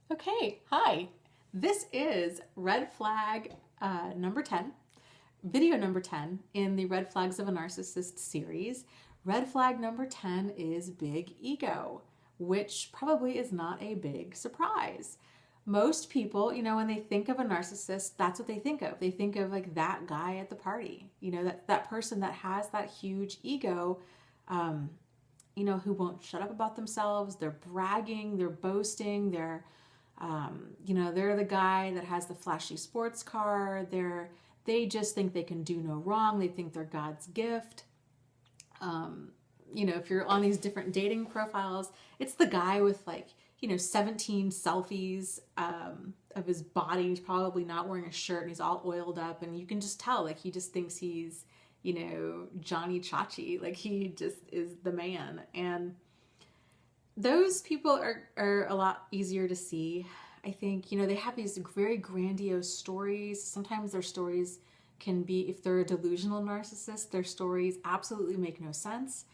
Okay, hi. This is red flag number 10, video number 10 in the Red Flags of a Narcissist series. Red flag number 10 is big ego, which probably is not a big surprise. Most people, when they think of a narcissist, that's what they think of. They think of like that guy at the party, that person that has that huge ego, um, who won't shut up about themselves. They're bragging, they're boasting, they're the guy that has the flashy sports car. They just think they can do no wrong. They think they're God's gift. If you're on these different dating profiles, it's the guy with 17 selfies of his body. He's probably not wearing a shirt and he's all oiled up, and you can just tell he just thinks he's Johnny Chachi. He just is the man. And those people are a lot easier to see. I think, they have these very grandiose stories. Sometimes their stories can be, if they're a delusional narcissist, their stories absolutely make no sense.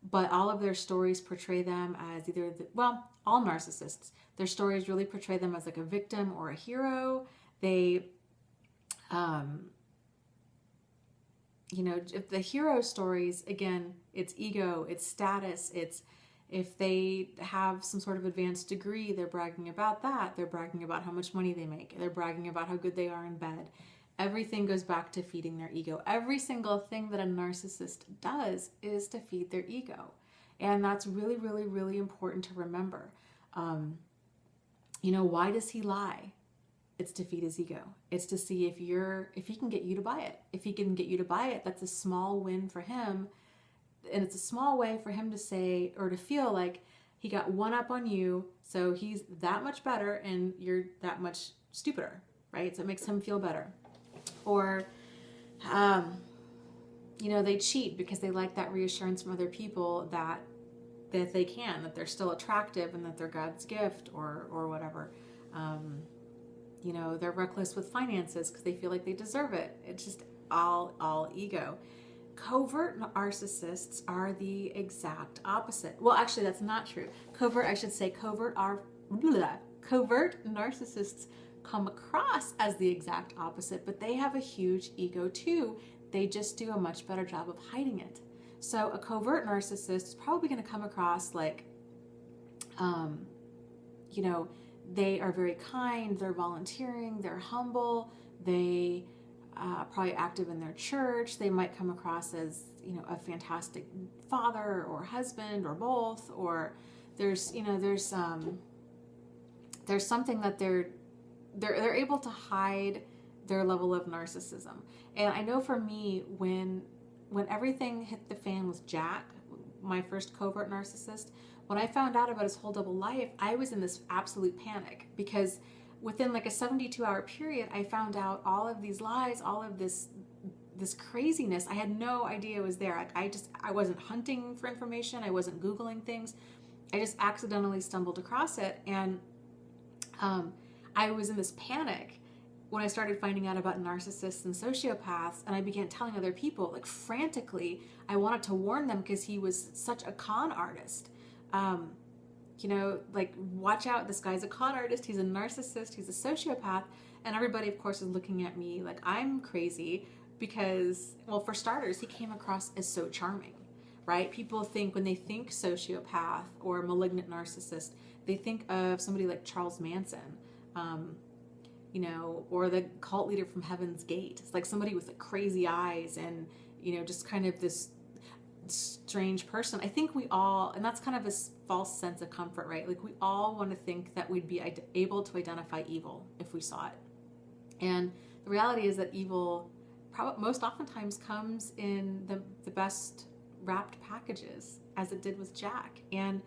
But all of their stories portray them as all narcissists, their stories really portray them as like a victim or a hero. They, if the hero stories, again, it's ego, it's status, it's if they have some sort of advanced degree, they're bragging about that. They're bragging about how much money they make. They're bragging about how good they are in bed. Everything goes back to feeding their ego. Every single thing that a narcissist does is to feed their ego. And that's really, really, really important to remember. Why does he lie? It's to feed his ego. It's to see if he can get you to buy it. If he can get you to buy it, that's a small win for him. And it's a small way for him to say or to feel like he got one up on you, so he's that much better and you're that much stupider, right? So it makes him feel better. Or, they cheat because they like that reassurance from other people that they can, that they're still attractive and that they're God's gift or whatever. They're reckless with finances because they feel like they deserve it. It's just all ego. Covert narcissists are the exact opposite. Well, actually, that's not true. Covert narcissists come across as the exact opposite, but they have a huge ego too. They just do a much better job of hiding it. So a covert narcissist is probably going to come across like, they are very kind, they're volunteering, they're humble, they probably active in their church. They might come across as, a fantastic father or husband or both, or there's something that they're able to hide their level of narcissism. And I know for me, when everything hit the fan with Jack, my first covert narcissist, when I found out about his whole double life, I was in this absolute panic because within like a 72-hour period, I found out all of these lies, all of this craziness. I had no idea it was there. I wasn't hunting for information. I wasn't Googling things. I just accidentally stumbled across it. And I was in this panic when I started finding out about narcissists and sociopaths, and I began telling other people, frantically. I wanted to warn them because he was such a con artist. Watch out, this guy's a con artist, he's a narcissist, he's a sociopath. And everybody, of course, is looking at me like I'm crazy because, well, for starters, he came across as so charming, right? People think, when they think sociopath or malignant narcissist, they think of somebody like Charles Manson, or the cult leader from Heaven's Gate. It's like somebody with crazy eyes and, just kind of this strange person. I think we all, and that's kind of a false sense of comfort, right? We all want to think that we'd be able to identify evil if we saw it. And the reality is that evil most oftentimes comes in the best wrapped packages, as it did with Jack. And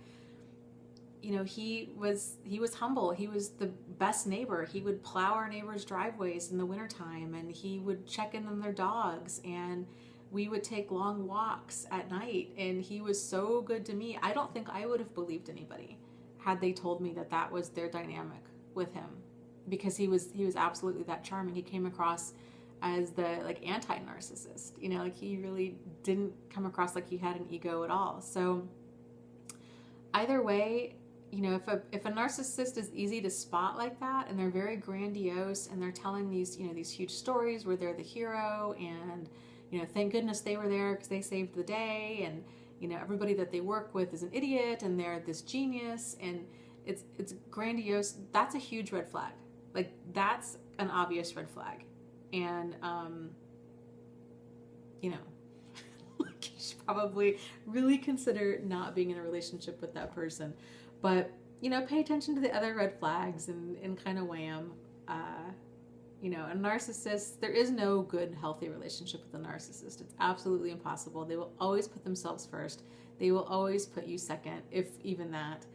he was humble. He was the best neighbor. He would plow our neighbors' driveways in the wintertime, and he would check in on their dogs, and we would take long walks at night, and he was so good to me. I don't think I would have believed anybody had they told me that was their dynamic with him, because he was absolutely that charming. He came across as the anti-narcissist, he really didn't come across like he had an ego at all. So either way, you know, if a narcissist is easy to spot like that, and they're very grandiose, and they're telling these, you know, these huge stories where they're the hero, and, you know, thank goodness they were there because they saved the day, and, you know, everybody that they work with is an idiot, and they're this genius, and it's grandiose, that's a huge red flag. Like, that's an obvious red flag. And, you know, like, you should probably really consider not being in a relationship with that person. But, you know, pay attention to the other red flags and kind of weigh them. You know, a narcissist, there is no good, healthy relationship with a narcissist. It's absolutely impossible. They will always put themselves first. They will always put you second, if even that.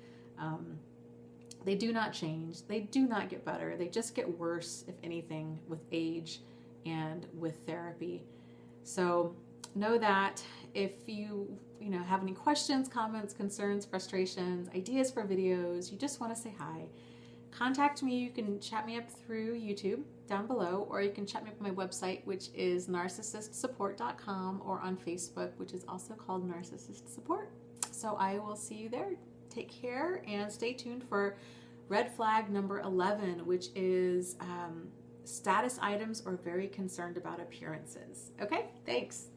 They do not change. They do not get better. They just get worse, if anything, with age and with therapy. So know that. If you have any questions, comments, concerns, frustrations, ideas for videos, you just want to say hi, contact me. You can chat me up through YouTube down below, or you can chat me up on my website, which is narcissistsupport.com, or on Facebook, which is also called Narcissist Support. So I will see you there. Take care, and stay tuned for red flag number 11, which is status items or very concerned about appearances. Okay, thanks.